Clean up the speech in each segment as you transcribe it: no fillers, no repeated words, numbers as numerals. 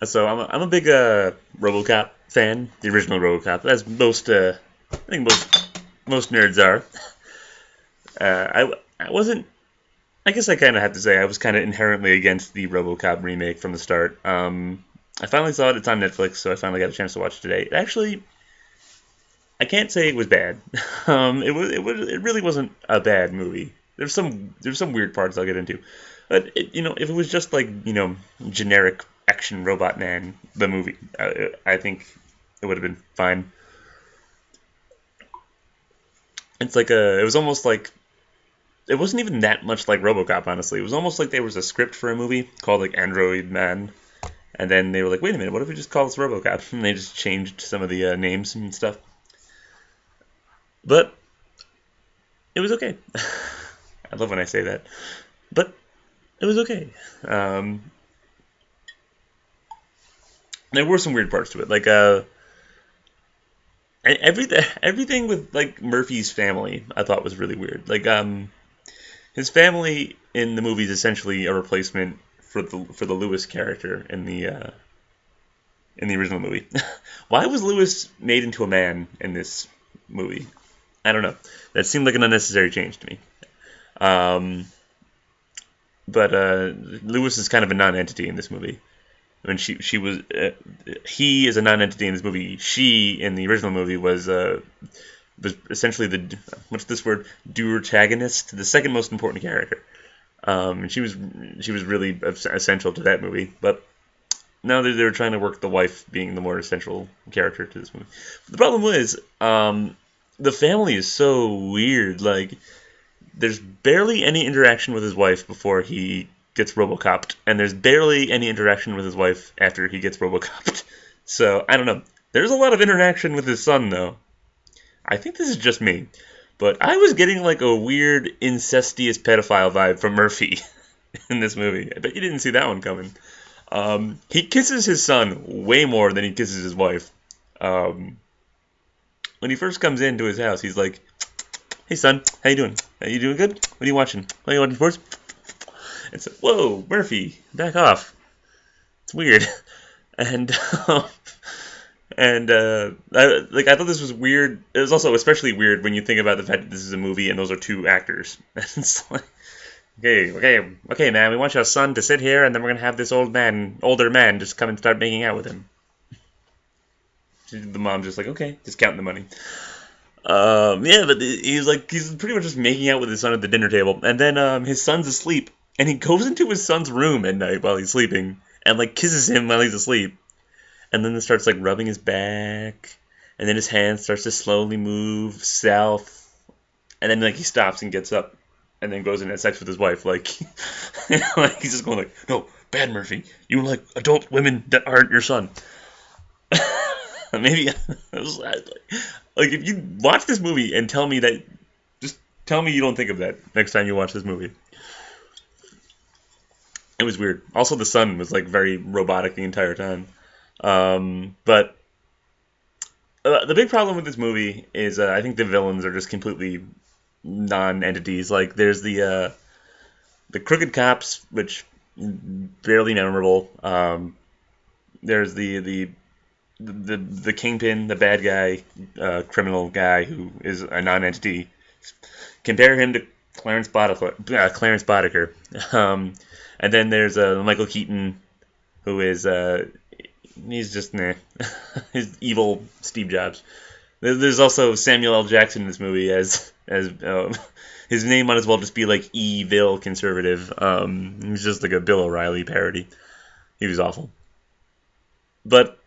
So I'm a big Robocop fan, the original Robocop, as most I think most nerds are. I wasn't. I guess I kind of have to say I was kind of inherently against the Robocop remake from the start. I finally saw it. It's on Netflix, so I finally got a chance to watch it today. Actually, I can't say it was bad. It really wasn't a bad movie. There's some weird parts I'll get into, but if it was just like generic action robot man the movie, I think it would have been fine. It was almost like it wasn't even that much like RoboCop. Honestly, it was almost like there was a script for a movie called like Android Man, and then they were like, wait a minute, what if we just call this RoboCop? And they just changed some of the names and stuff. But it was okay. I love when I say that. But it was okay. Um, there were some weird parts to it, like everything with like Murphy's family. I thought was really weird. His family in the movie is essentially a replacement for the Lewis character in the original movie. Why was Lewis made into a man in this movie? I don't know. That seemed like an unnecessary change to me. Um, but Lewis is kind of a non-entity in this movie. When she was he is a non-entity in this movie. She in the original movie was essentially the what's this word deuteragonist, the second most important character. And she was really essential to that movie. But now they're trying to work the wife being the more essential character to this movie. The problem is the family is so weird. Like there's barely any interaction with his wife before he gets Robocopped, and there's barely any interaction with his wife after he gets Robocopped. So I don't know. There's a lot of interaction with his son though. I think this is just me, but I was getting like a weird incestuous pedophile vibe from Murphy in this movie. I bet you didn't see that one coming. He kisses his son way more than he kisses his wife. Um, when he first comes into his house, he's like, "Hey son, how you doing? Are you doing good? What are you watching? Are you watching sports?" It's like, "Whoa, Murphy, back off. It's weird." And I thought this was weird. It was also especially weird when you think about the fact that this is a movie and those are two actors. It's like, okay, man, we want your son to sit here, and then we're gonna have this older man, just come and start making out with him. The mom's just like, okay, just counting the money. Yeah, but he's pretty much just making out with his son at the dinner table, and then his son's asleep, and he goes into his son's room at night while he's sleeping, and like kisses him while he's asleep, and then it starts like rubbing his back, and then his hand starts to slowly move south, and then like he stops and gets up, and then goes and has sex with his wife, like, like he's just going like, no, bad Murphy, you like adult women that aren't your son. Maybe like if you watch this movie and tell me that, just tell me you don't think of that next time you watch this movie. It was weird. Also, the son was like very robotic the entire time. But the big problem with this movie is I think the villains are just completely non-entities. Like there's the crooked cops, which barely memorable. There's the kingpin, the bad guy, criminal guy who is a non-entity. Compare him to Clarence Boddicker. And then there's Michael Keaton, who is he's just nah. His evil Steve Jobs. There's also Samuel L. Jackson in this movie as his name might as well just be like Evil Conservative. He's just like a Bill O'Reilly parody. He was awful. But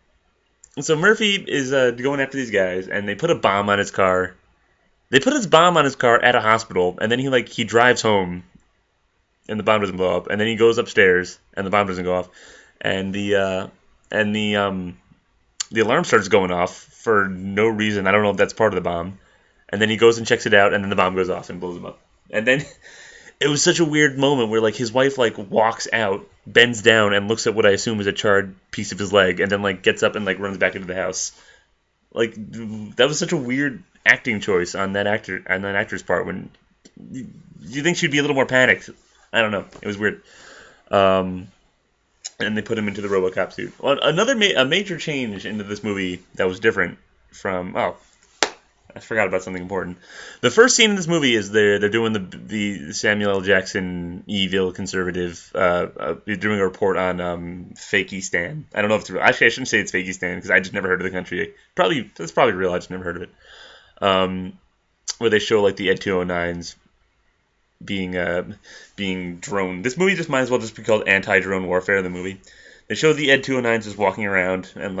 so Murphy is going after these guys, and they put a bomb on his car. They put his bomb on his car at a hospital, and then he drives home, and the bomb doesn't blow up. And then he goes upstairs, and the bomb doesn't go off. And the alarm starts going off for no reason. I don't know if that's part of the bomb. And then he goes and checks it out, and then the bomb goes off and blows him up. And then it was such a weird moment where like his wife like walks out, bends down, and looks at what I assume is a charred piece of his leg, and then like gets up and like runs back into the house. Like that was such a weird acting choice on that actor's part. When you think she'd be a little more panicked. I don't know. It was weird. Um, and they put him into the Robocop suit. Well, a major change into this movie that was different from I forgot about something important. The first scene in this movie is they're doing the Samuel L. Jackson evil conservative doing a report on Fakistan. I don't know if it's real. Actually I shouldn't say it's Fakistan because I just never heard of the country. It's probably real. I just never heard of it. Where they show like the Ed 209s being drone. This movie just might as well just be called anti-drone warfare. The movie. They show the Ed 209s just walking around and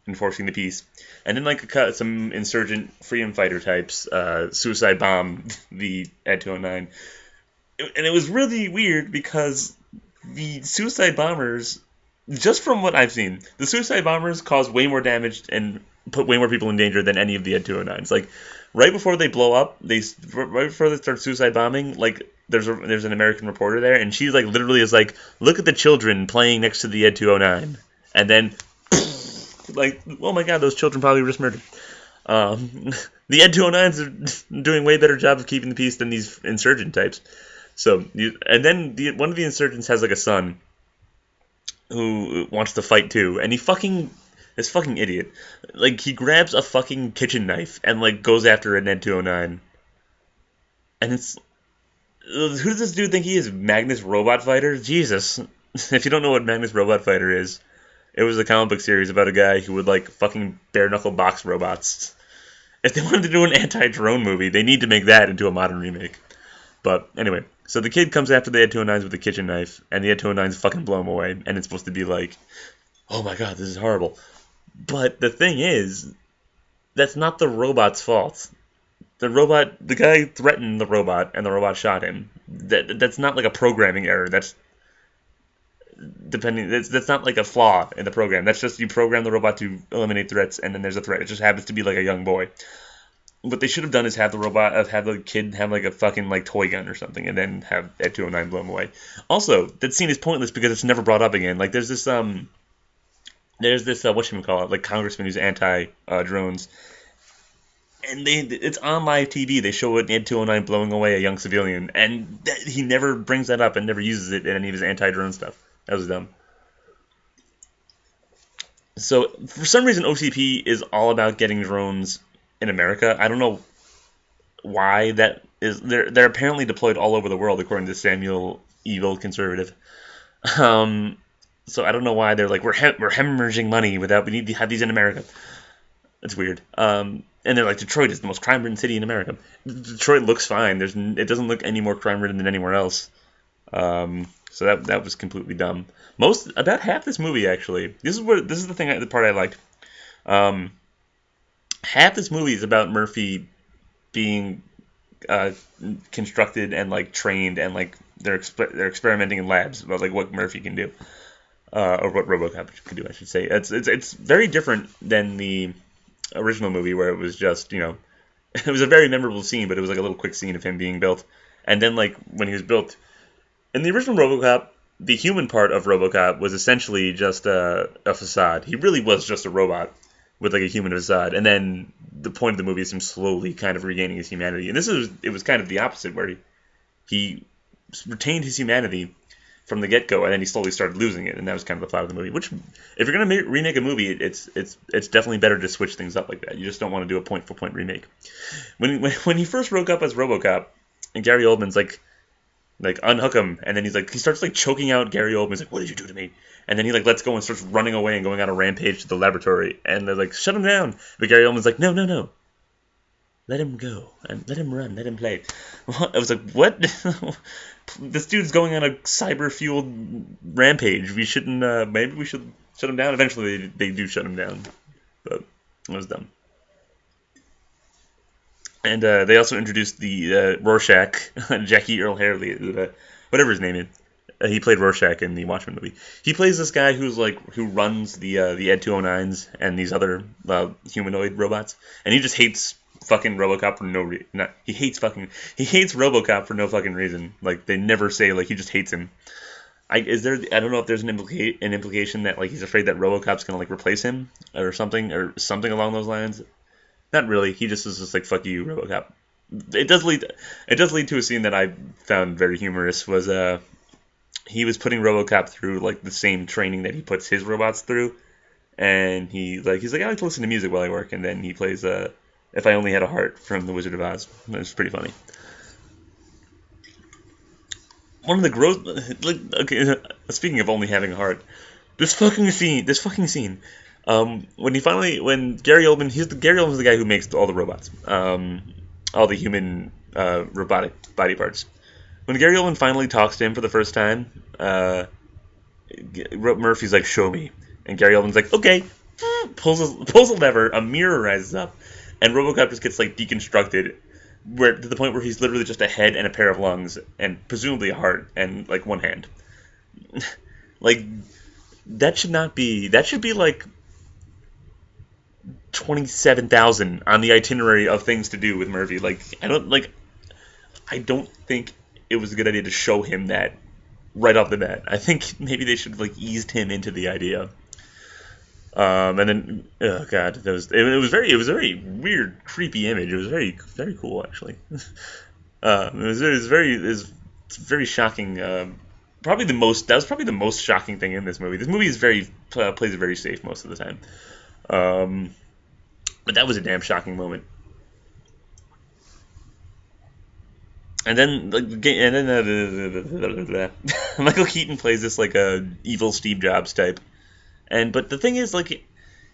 enforcing the peace, and then some insurgent freedom fighter types suicide bomb the Ed 209, and it was really weird because the suicide bombers, just from what I've seen, the suicide bombers cause way more damage and put way more people in danger than any of the Ed 209s. Like right before they blow up, right before they start suicide bombing, like there's an American reporter there, and she like literally is like, look at the children playing next to the Ed 209, and then. Like, oh my god, those children probably were just murdered. The Ed 209s are doing way better job of keeping the peace than these insurgent types. So, and then one of the insurgents has like a son who wants to fight too, and this fucking idiot, like he grabs a fucking kitchen knife and like goes after an Ed 209, and it's who does this dude think he is? Magnus Robot Fighter? Jesus! If you don't know what Magnus Robot Fighter is. It was a comic book series about a guy who would like fucking bare knuckle box robots. If they wanted to do an anti-drone movie, they need to make that into a modern remake. But anyway, so the kid comes after the Ed 209s with a kitchen knife, and the Ed 209s fucking blow him away, and it's supposed to be like, oh my god, this is horrible. But the thing is, that's not the robot's fault. The guy threatened the robot, and the robot shot him. That's not like a programming error. That's not like a flaw in the program. That's just you program the robot to eliminate threats, and then there's a threat. It just happens to be like a young boy. What they should have done is have the kid have like a fucking like toy gun or something, and then have Ed 209 blow him away. Also, that scene is pointless because it's never brought up again. Like there's this whatchamacallit, like congressman who's anti drones, and it's on live TV. They show it Ed 209 blowing away a young civilian, and he never brings that up and never uses it in any of his anti drone stuff. That was dumb. So, for some reason, OCP is all about getting drones in America. I don't know why that is. They're apparently deployed all over the world, according to Samuel Evil Conservative. So I don't know why they're like, we're hemorrhaging money we need to have these in America. It's weird. And they're like, Detroit is the most crime-ridden city in America. Detroit looks fine. It doesn't look any more crime-ridden than anywhere else. So that was completely dumb. About half this movie actually. This is the part I liked. Half this movie is about Murphy being constructed and like trained, and like they're experimenting in labs about like what Murphy can do, or what RoboCop can do, I should say. It's very different than the original movie where it was just it was a very memorable scene, but it was like a little quick scene of him being built, and then like when he was built. In the original RoboCop, the human part of RoboCop was essentially just a facade. He really was just a robot with like a human facade. And then the point of the movie is him slowly kind of regaining his humanity. And it was kind of the opposite, where he retained his humanity from the get-go, and then he slowly started losing it. And that was kind of the plot of the movie. Which, if you're going to remake a movie, it's definitely better to switch things up like that. You just don't want to do a point-for-point remake. When he first woke up as RoboCop, and Gary Oldman's like unhook him, and then he starts like choking out Gary Oldman. He's like, what did you do to me? And then he like lets go and starts running away and going on a rampage to the laboratory, and they're like, shut him down. But Gary Oldman's like, no, let him go and let him run, let him play. I was like, what? This dude's going on a cyber fueled rampage. We shouldn't. Maybe we should shut him down. Eventually they do shut him down, but it was dumb. And they also introduced the Rorschach, Jackie Earl Haley, whatever his name is. He played Rorschach in the Watchmen movie. He plays this guy who runs the Ed 209s and these other humanoid robots, and he just hates fucking RoboCop for no reason. He hates RoboCop for no fucking reason. Like they never say like he just hates him. I don't know if there's an implication that like he's afraid that RoboCop's gonna like replace him or something along those lines. Not really. He just is just like, fuck you, RoboCop. It does lead to a scene that I found very humorous. Was he was putting RoboCop through like the same training that he puts his robots through, and he's like I like to listen to music while I work, and then he plays "If I Only Had a Heart" from The Wizard of Oz. It's pretty funny. One of the gross, like, okay, speaking of only having a heart, this fucking scene, when Gary Oldman, Gary Oldman's the guy who makes all the robots, all the human robotic body parts. When Gary Oldman finally talks to him for the first time, Murphy's like, "Show me," and Gary Oldman's like, "Okay," pulls a lever, a mirror rises up, and RoboCop just gets like deconstructed, where to the point where he's literally just a head and a pair of lungs, and presumably a heart and like one hand. Like that should not be. That should be like 27,000 on the itinerary of things to do with Murphy. Like I don't think it was a good idea to show him that right off the bat. I think maybe they should have like eased him into the idea. And then, oh god, it was a very weird, creepy image. It was very, very cool, actually. It was very shocking. That was probably the most shocking thing in this movie. This movie is plays it very safe most of the time. But that was a damn shocking moment. And then, Michael Keaton plays this like a evil Steve Jobs type. But the thing is, like,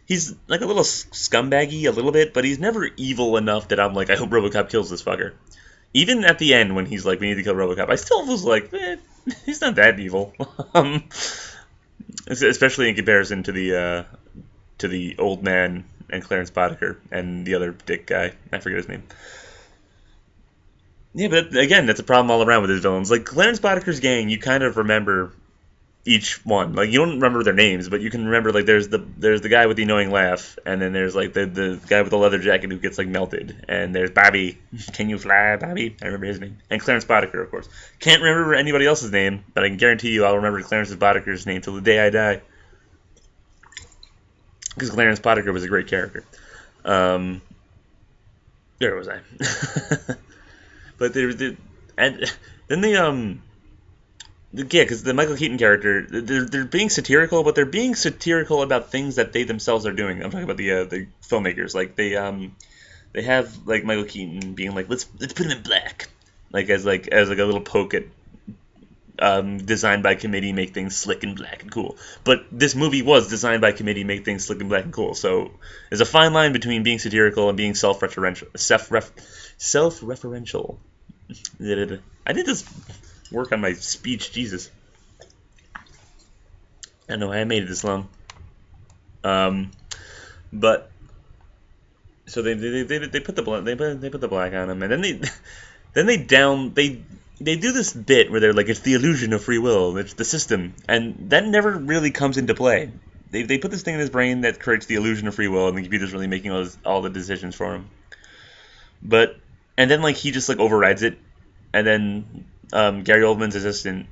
he's like a little scumbaggy a little bit, but he's never evil enough that I'm like, I hope RoboCop kills this fucker. Even at the end when he's like, we need to kill RoboCop, I still was like, he's not that evil. Especially in comparison to the old man and Clarence Boddicker and the other dick guy. I forget his name. Yeah, but again, that's a problem all around with his villains. Like Clarence Boddicker's gang, you kind of remember each one. Like you don't remember their names, but you can remember like there's the guy with the annoying laugh, and then there's like the guy with the leather jacket who gets like melted, and there's Bobby. Can you fly, Bobby? I remember his name. And Clarence Boddicker, of course. Can't remember anybody else's name, but I can guarantee you I'll remember Clarence Boddicker's name till the day I die. Because Clarence Boddicker was a great character. Where was I? But because the Michael Keaton character, they're being satirical, but they're being satirical about things that they themselves are doing. I'm talking about the filmmakers. Like they have like Michael Keaton being like, let's put him in black, like as a little poke at designed by committee, make things slick and black and cool. But this movie was designed by committee, make things slick and black and cool. So there's a fine line between being satirical and being self-referential. I did this work on my speech, Jesus. I know I made it this long. But so they put the black on him, and then they do this bit where they're like, it's the illusion of free will, it's the system, and that never really comes into play. They put this thing in his brain that creates the illusion of free will, and the computer's really making all the decisions for him. And then like he just like overrides it, and then Gary Oldman's assistant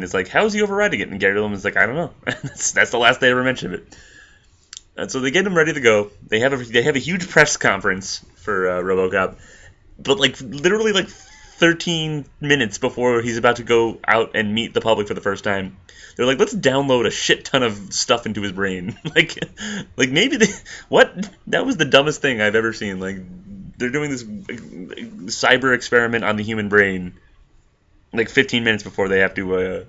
is like, how is he overriding it? And Gary Oldman's like, I don't know. That's the last they ever mentioned of it. And so they get him ready to go. They have a huge press conference for RoboCop, but like literally like 13 minutes before he's about to go out and meet the public for the first time, they're like, let's download a shit ton of stuff into his brain. like maybe that was the dumbest thing I've ever seen. Like they're doing this cyber experiment on the human brain, like 15 minutes before he has to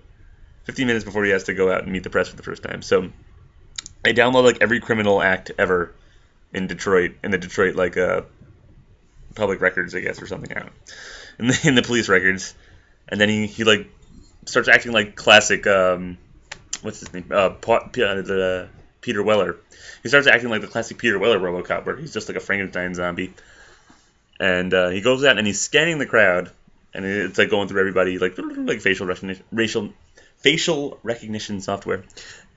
go out and meet the press for the first time. So they download like every criminal act ever in the Detroit like public records, I guess, or something. I don't know. In the police records, and then he like starts acting like classic. What's his name? Peter Weller. He starts acting like the classic Peter Weller RoboCop, where he's just like a Frankenstein zombie. And he goes out and he's scanning the crowd, and it's like going through everybody like facial recognition software.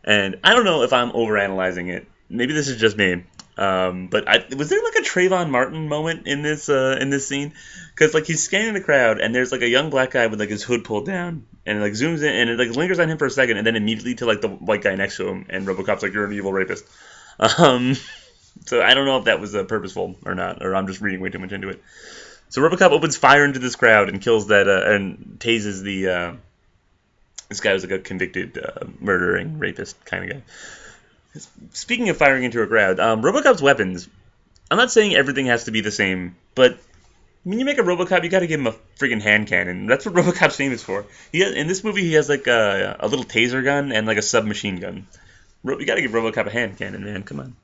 And I don't know if I'm overanalyzing it. Maybe this is just me. But was there like a Trayvon Martin moment in this scene? Because like he's scanning the crowd, and there's like a young black guy with like his hood pulled down, and it like zooms in, and it like lingers on him for a second, and then immediately to like the white guy next to him, and RoboCop's like, you're an evil rapist. So I don't know if that was purposeful or not, or I'm just reading way too much into it. So RoboCop opens fire into this crowd and kills and tases the This guy was like a convicted murdering rapist kind of guy. Speaking of firing into a crowd, RoboCop's weapons. I'm not saying everything has to be the same, but when you make a RoboCop, you got to give him a friggin' hand cannon. That's what RoboCop's famous for. In this movie, he has like a little taser gun and like a submachine gun. You got to give RoboCop a hand cannon, man. Come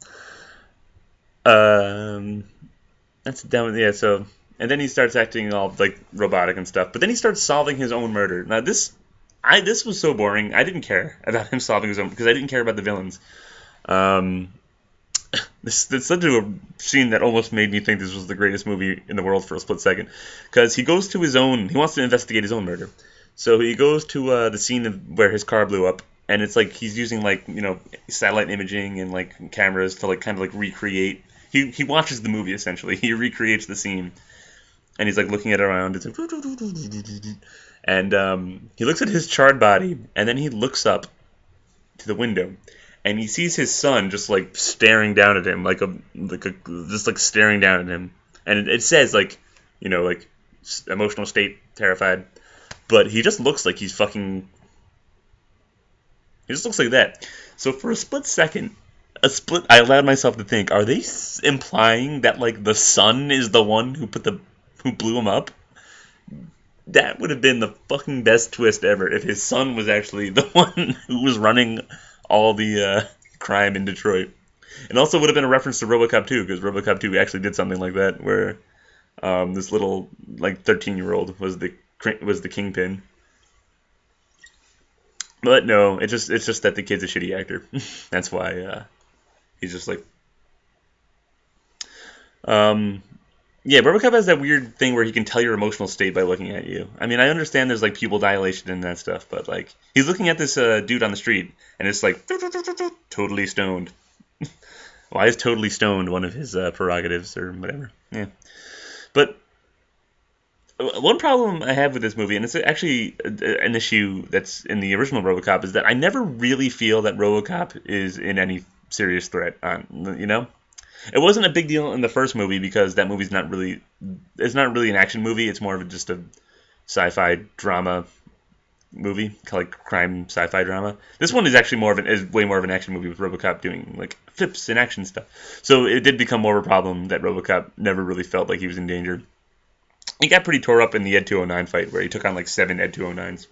on. That's dumb. Yeah. So, and then he starts acting all like robotic and stuff. But then he starts solving his own murder. Now this was so boring. I didn't care about him solving his own because I didn't care about the villains. This led to a scene that almost made me think this was the greatest movie in the world for a split second, because he goes to he wants to investigate his own murder. So he goes to the scene where his car blew up, and it's like he's using like satellite imaging and like cameras to like kind of like recreate. He watches the movie essentially. He recreates the scene, and he's like looking at it around. It's like, and he looks at his charred body, and then he looks up to the window, and he sees his son just like staring down at him, just staring down at him, and it says like emotional state, terrified, but he just looks like he just looks like that. So for a split second, I allowed myself to think: are they implying that like the son is the one who blew him up? That would have been the fucking best twist ever if his son was actually the one who was running all the crime in Detroit. And also would have been a reference to Robocop 2, because Robocop 2 actually did something like that, where this little like 13-year-old was the kingpin. But no, it's just that the kid's a shitty actor. That's why he's just like. Yeah, Robocop has that weird thing where he can tell your emotional state by looking at you. I mean, I understand there's like pupil dilation and that stuff, but like he's looking at this dude on the street, and it's like totally stoned. Why is totally stoned one of his prerogatives or whatever? Yeah, but one problem I have with this movie, and it's actually an issue that's in the original Robocop, is that I never really feel that Robocop is in any serious threat. It wasn't a big deal in the first movie because that movie's not really an action movie. It's more of just a sci-fi drama movie, like crime sci-fi drama. This one is actually way more of an action movie with RoboCop doing like flips and action stuff. So it did become more of a problem that RoboCop never really felt like he was in danger. He got pretty tore up in the Ed 209 fight where he took on like 7 Ed 209s.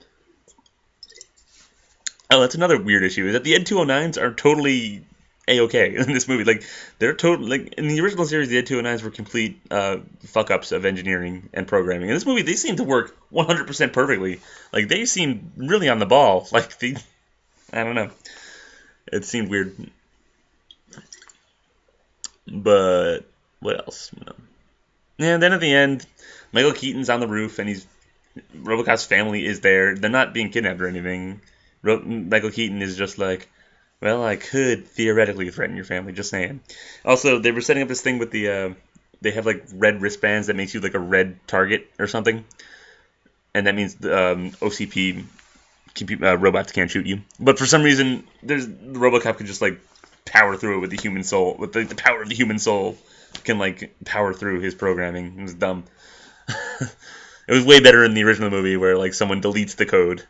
Oh, that's another weird issue, is that the Ed 209s are totally A-okay in this movie. Like, they're like in the original series, the Ed 209s were complete fuck-ups of engineering and programming. In this movie, they seem to work 100% perfectly. Like, they seem really on the ball. Like, I don't know. It seemed weird. But what else? Yeah, and then at the end, Michael Keaton's on the roof, and RoboCop's family is there. They're not being kidnapped or anything. Michael Keaton is just like, well, I could theoretically threaten your family, just saying. Also, they were setting up this thing with they have like red wristbands that makes you like a red target or something. And that means OCP robots can't shoot you. But for some reason, RoboCop could just like power through it with the human soul. With the power of the human soul can like power through his programming. It was dumb. It was way better in the original movie where like someone deletes the code.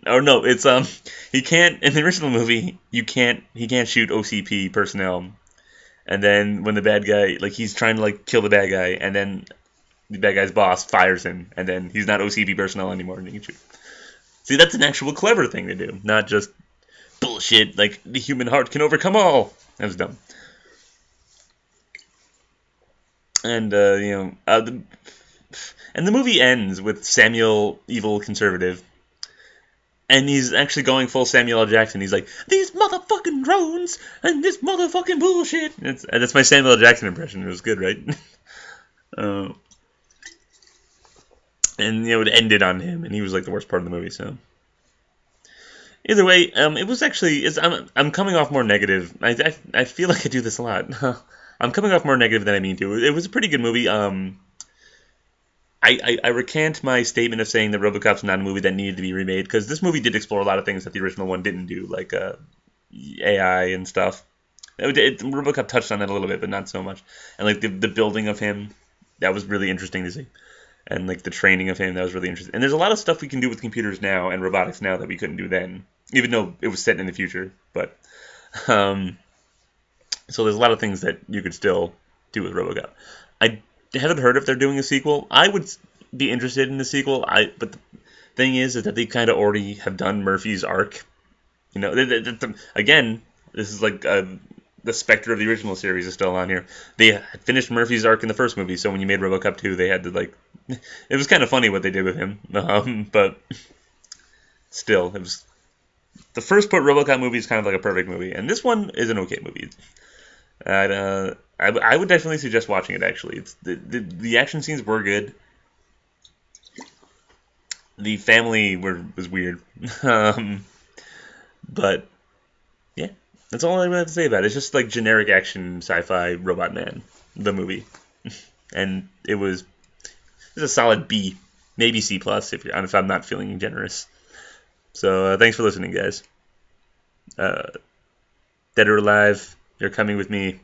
Oh no, it's he can't in the original movie. He can't shoot OCP personnel, and then when the bad guy he's trying to like kill the bad guy, and then the bad guy's boss fires him, and then he's not OCP personnel anymore, and he can shoot. See, that's an actual clever thing to do, not just bullshit like the human heart can overcome all. That was dumb. And the movie ends with Samuel, evil conservative. And he's actually going full Samuel L. Jackson. He's like, these motherfucking drones and this motherfucking bullshit. That's my Samuel L. Jackson impression. It was good, right? And it ended on him, and he was like the worst part of the movie. So either way, it was actually. I'm coming off more negative. I feel like I do this a lot. I'm coming off more negative than I mean to. It was a pretty good movie. I recant my statement of saying that RoboCop's not a movie that needed to be remade, because this movie did explore a lot of things that the original one didn't do, like AI and stuff. RoboCop touched on that a little bit, but not so much. And like the building of him, that was really interesting to see. and like the training of him, that was really interesting. And there's a lot of stuff we can do with computers now and robotics now that we couldn't do then, even though it was set in the future. But um, so there's a lot of things that you could still do with RoboCop. I haven't heard if they're doing a sequel. I would be interested in the sequel. But the thing is that they kind of already have done Murphy's arc. You know, again, this is like the specter of the original series is still on here. They had finished Murphy's arc in the first movie, so when you made RoboCop 2, they had to like. It was kind of funny what they did with him, but still, it was the first RoboCop movie is kind of like a perfect movie, and this one is an okay movie. I would definitely suggest watching it. Actually, it's the action scenes were good. The family was weird, but yeah, that's all I really have to say about it. It's just like generic action sci-fi robot man, the movie, and it's a solid B, maybe C plus if I'm not feeling generous. So thanks for listening, guys. Dead or alive, you're coming with me.